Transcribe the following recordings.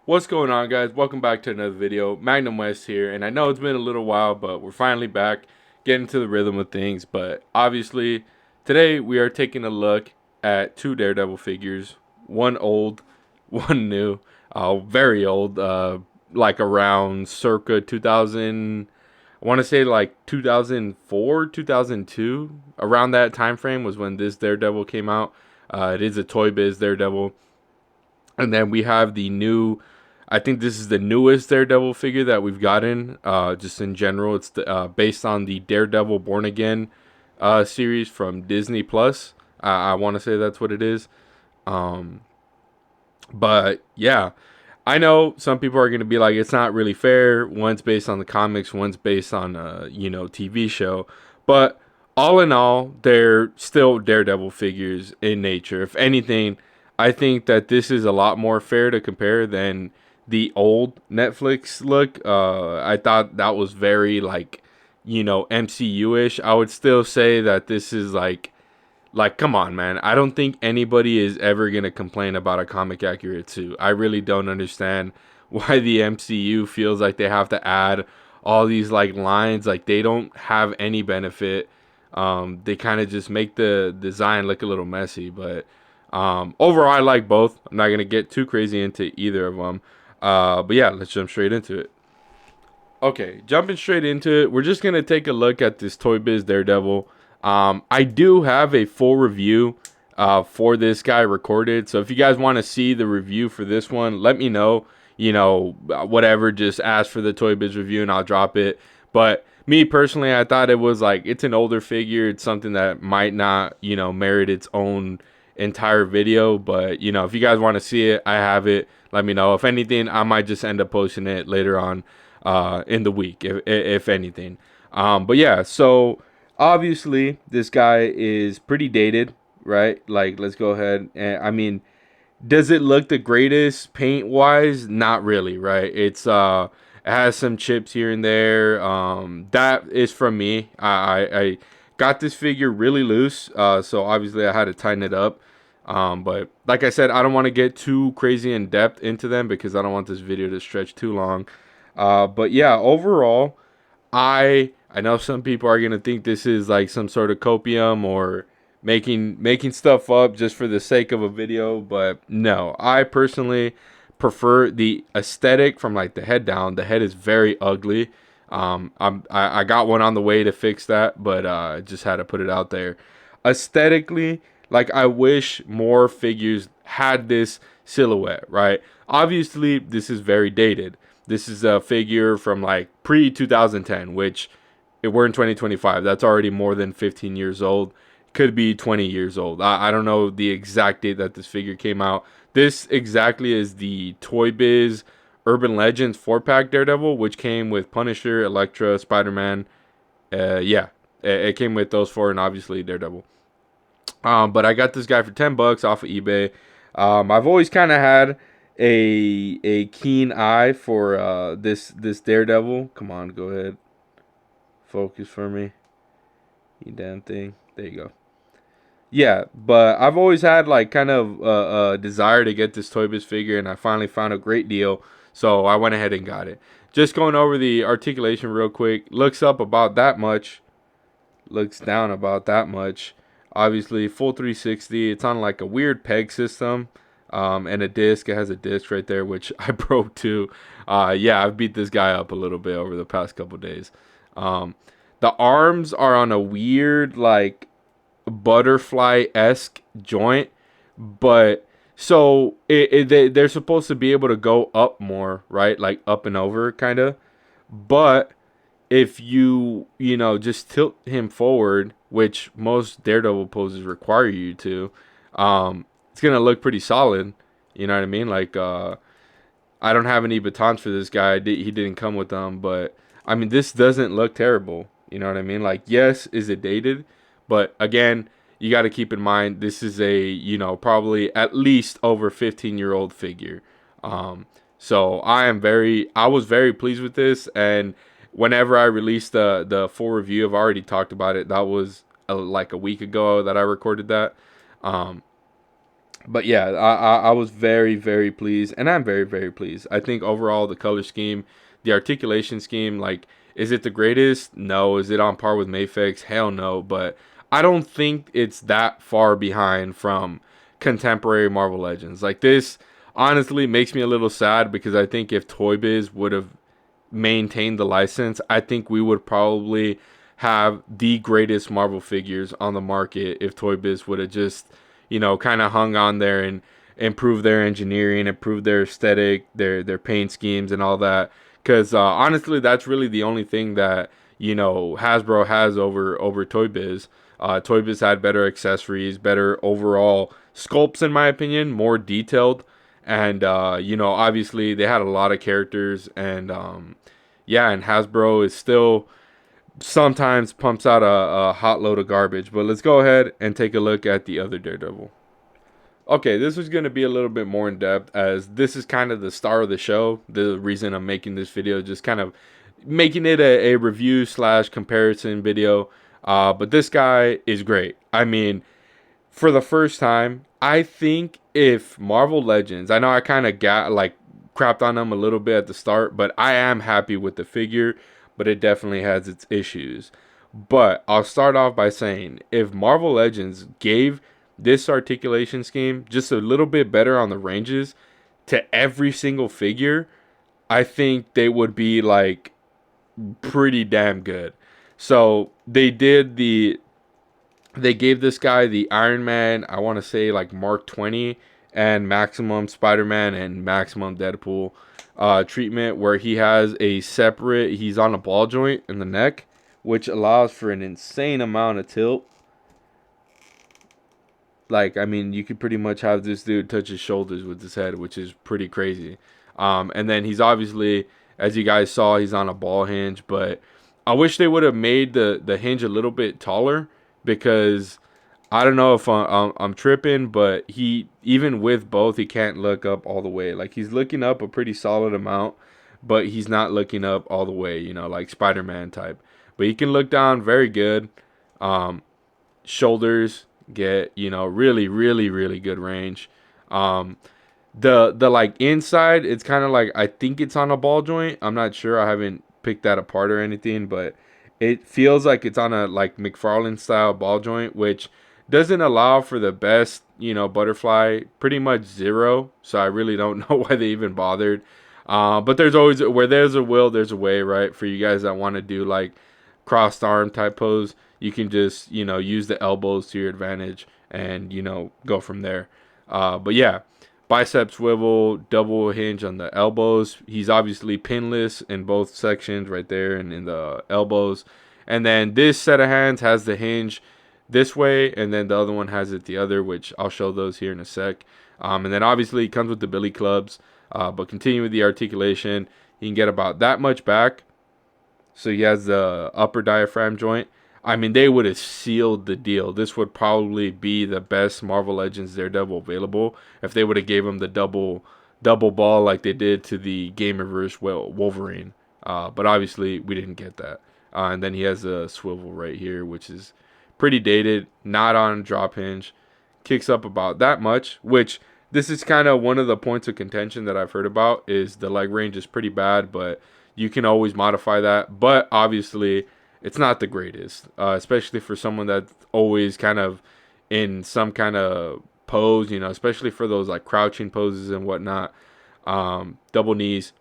What's going on, guys? Welcome back to another video. Magnum West here, and I know it's been a little while, but we're finally back getting to the rhythm of things. But obviously, today we are taking a look at two Daredevil figures, one old, one new, very old, like around circa 2000. I want to say like 2004, 2002, around that time frame was when this Daredevil came out. It is a Toybiz Daredevil, and then we have the new. I think this is the newest Daredevil figure that we've gotten. Just in general, it's based on the Daredevil Born Again series from Disney Plus. I want to say that's what it is. Um, but yeah, I know some people are gonna be like, it's not really fair. One's based on the comics, one's based on a TV show. But all in all, they're still Daredevil figures in nature. If anything, I think that this is a lot more fair to compare than the old Netflix look. I thought that was very like MCU ish. I would still say that this is like, come on, man. I don't think anybody is ever going to complain about a comic accurate suit. I really don't understand why the MCU feels like they have to add all these like lines. Like, they don't have any benefit. They kind of just make the design look a little messy. But overall, I like both. I'm not going to get too crazy into either of them. But yeah, let's jump straight into it. Okay, jumping straight into it, we're just gonna take a look at this Toy Biz Daredevil. I do have a full review for this guy recorded, so if you guys want to see the review for this one, let me know. Whatever, just ask for the Toy Biz review and I'll drop it. But me personally, I thought it was like, it's an older figure. It's something that might not, merit its own entire video. But if you guys want to see it, I have it. Let me know. If anything, I might just end up posting it later on in the week, if anything. But yeah, so obviously this guy is pretty dated, right? Like, let's go ahead and I mean, does it look the greatest paint wise? Not really, right? It has some chips here and there. That is from me. I got this figure really loose, so obviously I had to tighten it up. But like I said, I don't want to get too crazy in depth into them because I don't want this video to stretch too long. But yeah, overall, I know some people are gonna think this is like some sort of copium or making stuff up just for the sake of a video, but no, I personally prefer the aesthetic from like the head down. The head is very ugly. I got one on the way to fix that, but I just had to put it out there. Aesthetically, like, I wish more figures had this silhouette, right? Obviously, this is very dated. This is a figure from like pre 2010, which we're in 2025. That's already more than 15 years old. Could be 20 years old. I don't know the exact date that this figure came out. This exactly is the Toy Biz Urban Legends 4-pack Daredevil, which came with Punisher, Elektra, Spider-Man. Yeah, it came with those four and obviously Daredevil. But I got this guy for $10 off of eBay. I've always kind of had a keen eye for this Daredevil. Come on, go ahead, focus for me, you damn thing. There you go. Yeah, but I've always had like kind of a desire to get this Toy Biz figure, and I finally found a great deal, so I went ahead and got it. Just going over the articulation real quick. Looks up about that much, looks down about that much. Obviously, full 360. It's on like a weird peg system, and a disc. It has a disc right there, which I broke too. Yeah, I've beat this guy up a little bit over the past couple days. Um, the arms are on a weird like butterfly esque joint, but so they're supposed to be able to go up more, right? Like up and over, kind of. But if just tilt him forward, which most Daredevil poses require you to, it's gonna look pretty solid. You know what I mean? Like, I don't have any batons for this guy. He didn't come with them, but I mean, this doesn't look terrible. You know what I mean? Like, yes, is it dated? But again, you got to keep in mind this is a probably at least over 15-year-old figure. So I was very pleased with this, and whenever I released the full review, I've already talked about it. That was like a week ago that I recorded that. Um, But yeah, I was very, very pleased, and I'm very, very pleased. I think overall the color scheme, the articulation scheme, like, is it the greatest? No. Is it on par with Mayfix? Hell no. But I don't think it's that far behind from contemporary Marvel Legends. Like, this honestly makes me a little sad, because I think if Toybiz would have maintained the license, I think we would probably have the greatest Marvel figures on the market if Toy Biz would have just, kind of hung on there and improved their engineering, improved their aesthetic, their paint schemes, and all that. Because honestly, that's really the only thing that Hasbro has over Toy Biz. Toy Biz had better accessories, better overall sculpts, in my opinion, more detailed, and obviously they had a lot of characters, and yeah, and Hasbro is still sometimes pumps out a hot load of garbage. But let's go ahead and take a look at the other Daredevil. Okay, this was going to be a little bit more in depth, as this is kind of the star of the show. The reason I'm making this video, just kind of making it a review slash comparison video. But this guy is great. I mean, for the first time, I think if Marvel Legends, I know I kind of got like crapped on them a little bit at the start, but I am happy with the figure, but it definitely has its issues. But I'll start off by saying, if Marvel Legends gave this articulation scheme just a little bit better on the ranges to every single figure, I think they would be like pretty damn good. So they gave this guy the Iron Man, I want to say like Mark 20, and Maximum Spider-Man and Maximum Deadpool treatment, where he has a separate, he's on a ball joint in the neck, which allows for an insane amount of tilt. Like, I mean, you could pretty much have this dude touch his shoulders with his head, which is pretty crazy. And then he's obviously, as you guys saw, he's on a ball hinge, but I wish they would have made the hinge a little bit taller, because I don't know if I'm tripping, but he, even with both, he can't look up all the way. Like, he's looking up a pretty solid amount, but he's not looking up all the way, like Spider-Man type. But he can look down very good. Um, Shoulders get, really, really, really good range. Um, the like inside, it's kind of like, I think it's on a ball joint. I'm not sure. I haven't picked that apart or anything, but it feels like it's on a like McFarlane style ball joint, which doesn't allow for the best, butterfly, pretty much zero. So I really don't know why they even bothered. But there's always, where there's a will, there's a way, right? For you guys that want to do like crossed arm type pose, you can just, use the elbows to your advantage and, go from there. But yeah, bicep swivel, double hinge on the elbows. He's obviously pinless in both sections right there and in the elbows. And then this set of hands has the hinge this way, and then the other one has it the other, which I'll show those here in a sec. And then obviously it comes with the billy clubs. But continue with the articulation. He can get about that much back. So he has the upper diaphragm joint. I mean, they would have sealed the deal. This would probably be the best Marvel Legends Daredevil available if they would have gave him the double ball like they did to the Game Reverse Wolverine. But obviously we didn't get that. And then he has a swivel right here, which is pretty dated, not on drop hinge. Kicks up about that much, which this is kind of one of the points of contention that I've heard about, is the leg range is pretty bad, but you can always modify that. But obviously it's not the greatest, especially for someone that's always kind of in some kind of pose, especially for those like crouching poses and whatnot. Double knees,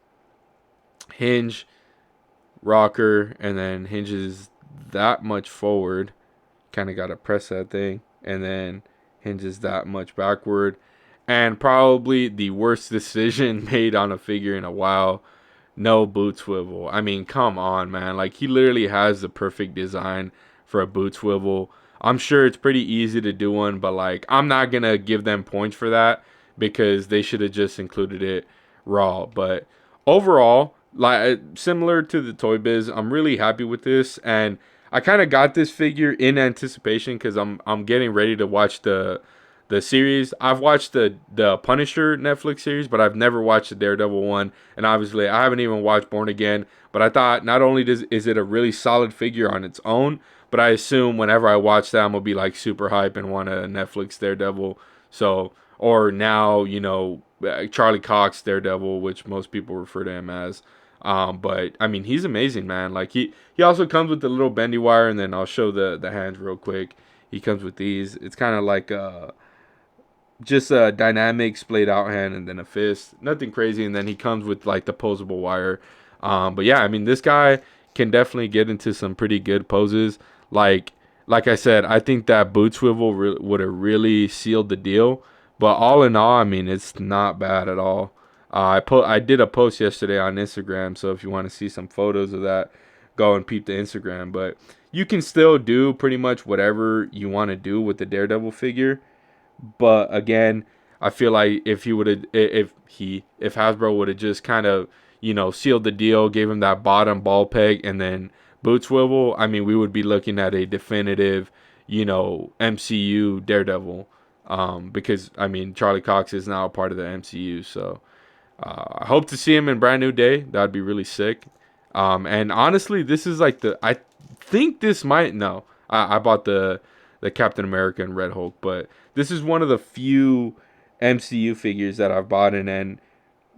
hinge, rocker, and then hinges that much forward. Kind of got to press that thing, and then hinges that much backward. And probably the worst decision made on a figure in a while, no boot swivel. I mean, come on, man. Like, he literally has the perfect design for a boot swivel. I'm sure it's pretty easy to do one, but like, I'm not gonna give them points for that, because they should have just included it raw. But overall, like, similar to the Toybiz, I'm really happy with this, and I kind of got this figure in anticipation, because I'm getting ready to watch the series. I've watched the Punisher Netflix series, but I've never watched the Daredevil one, and obviously I haven't even watched Born Again. But I thought, not only is it a really solid figure on its own, but I assume whenever I watch that, I'm gonna be like super hype and want a Netflix Daredevil. So or now, you know, Charlie Cox Daredevil, which most people refer to him as. But I mean, he's amazing, man. Like he also comes with the little bendy wire, and then I'll show the hands real quick. He comes with these. It's kind of like just a dynamic splayed out hand and then a fist. Nothing crazy. And then he comes with like the posable wire. But yeah, I mean, this guy can definitely get into some pretty good poses. Like I said, I think that boot swivel would have really sealed the deal. But all in all, I mean, it's not bad at all. I did a post yesterday on Instagram, so if you want to see some photos of that, go and peep the Instagram. But you can still do pretty much whatever you want to do with the Daredevil figure. But again, I feel like if Hasbro would have just kind of, you know, sealed the deal, gave him that bottom ball peg, and then boot swivel, I mean, we would be looking at a definitive, you know, MCU Daredevil. Because I mean, Charlie Cox is now a part of the MCU, so I hope to see him in Brand New Day. That'd be really sick. And honestly, this is like I think this might no. I bought the Captain America and Red Hulk, but this is one of the few MCU figures that I've bought, and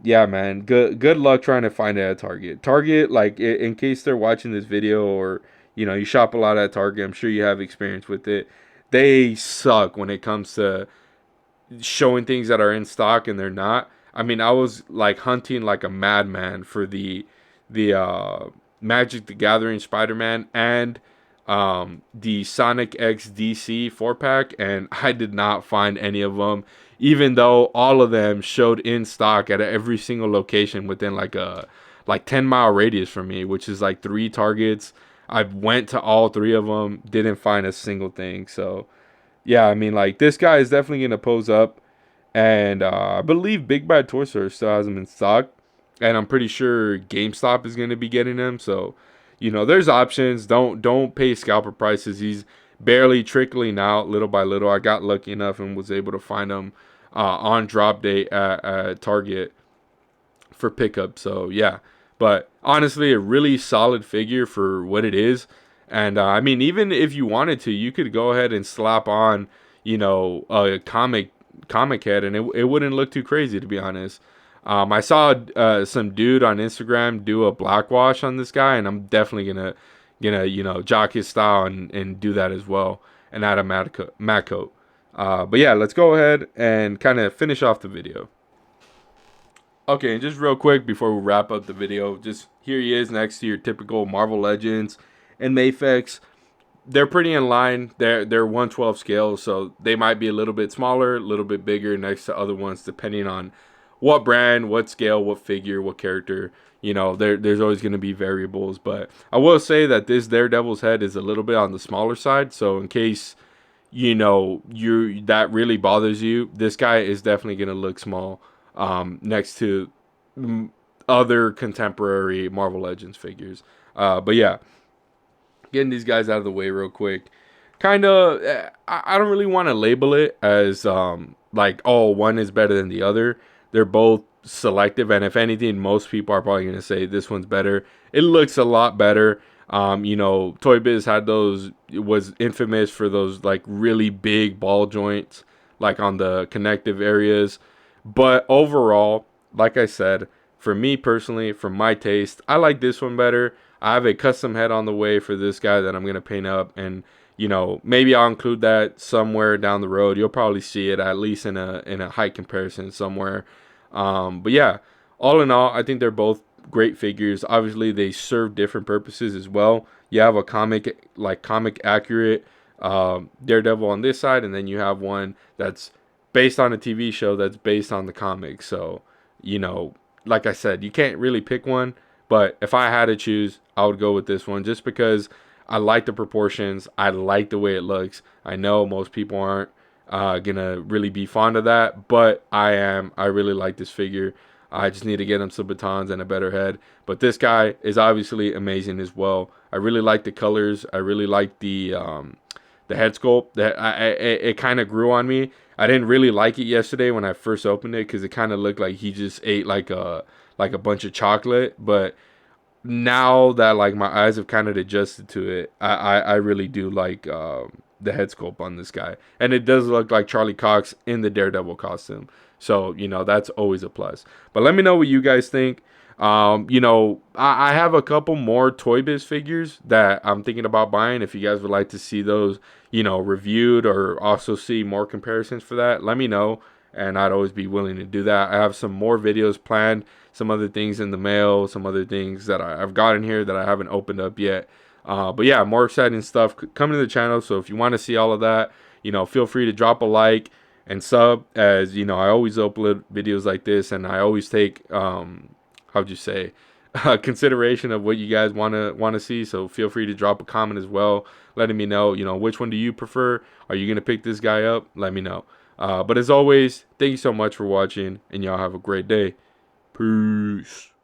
yeah, man, good luck trying to find it at Target. Target, like in case they're watching this video, or you know, you shop a lot at Target, I'm sure you have experience with it. They suck when it comes to showing things that are in stock and they're not. I mean, I was like hunting like a madman for the Magic the Gathering Spider-Man and the Sonic X DC 4-pack, and I did not find any of them, even though all of them showed in stock at every single location within like a 10-mile radius from me, which is like 3 Targets. I went to all 3 of them, didn't find a single thing. So yeah, I mean, like, this guy is definitely gonna pose up, and I believe Big Bad Toy Store still has him in stock, and I'm pretty sure GameStop is gonna be getting him. So, you know, there's options. Don't pay scalper prices. He's barely trickling out little by little. I got lucky enough and was able to find him on drop day at Target for pickup. So yeah, but honestly, a really solid figure for what it is. And I mean, even if you wanted to, you could go ahead and slap on, you know, a comic head, and it wouldn't look too crazy, to be honest. I saw some dude on Instagram do a black wash on this guy, and I'm definitely gonna you know, jock his style and do that as well, and add a matte coat. But yeah, let's go ahead and kind of finish off the video. Okay, and just real quick before we wrap up the video, just here he is next to your typical Marvel Legends and Mafex. They're pretty in line. They're 1/12 scale, so they might be a little bit smaller, a little bit bigger next to other ones, depending on what brand, what scale, what figure, what character. You know, there's always going to be variables, but I will say that this Daredevil's head is a little bit on the smaller side. So in case, you know, that really bothers you, this guy is definitely going to look small next to other contemporary Marvel Legends figures. But yeah, getting these guys out of the way real quick. Kind of, I don't really want to label it as like, oh, one is better than the other. They're both selective, and if anything, most people are probably going to say this one's better. It looks a lot better. You know, Toybiz had those, was infamous for those like really big ball joints, like on the connective areas. But overall, like I said, for me personally, for my taste, I like this one better. I have a custom head on the way for this guy that I'm going to paint up, and you know, maybe I'll include that somewhere down the road. You'll probably see it at least in a height comparison somewhere. But yeah, all in all, I think they're both great figures. Obviously, they serve different purposes as well. You have a comic accurate Daredevil on this side, and then you have one that's based on a TV show that's based on the comics. So, you know, like I said, you can't really pick one, but if I had to choose, I would go with this one just because I like the proportions. I like the way it looks. I know most people aren't gonna really be fond of that, but I am. I really like this figure. I just need to get him some batons and a better head. But this guy is obviously amazing as well. I really like the colors. I really like the head sculpt. It kind of grew on me. I didn't really like it yesterday when I first opened it because it kind of looked like he just ate like a bunch of chocolate. But now that like my eyes have kind of adjusted to it, I really do like the head sculpt on this guy, and it does look like Charlie Cox in the Daredevil costume. So that's always a plus. But let me know what you guys think. I have a couple more Toybiz figures that I'm thinking about buying. If you guys would like to see those, reviewed, or also see more comparisons for that, let me know, and I'd always be willing to do that. I have some more videos planned, some other things in the mail, some other things that I've gotten here that I haven't opened up yet. But yeah, more exciting stuff coming to the channel. So if you want to see all of that, feel free to drop a like and sub. As I always upload videos like this, and I always take how'd you say consideration of what you guys want to see. So feel free to drop a comment as well, letting me know which one do you prefer. Are you gonna pick this guy up? Let me know. But as always, thank you so much for watching, and y'all have a great day. Peace.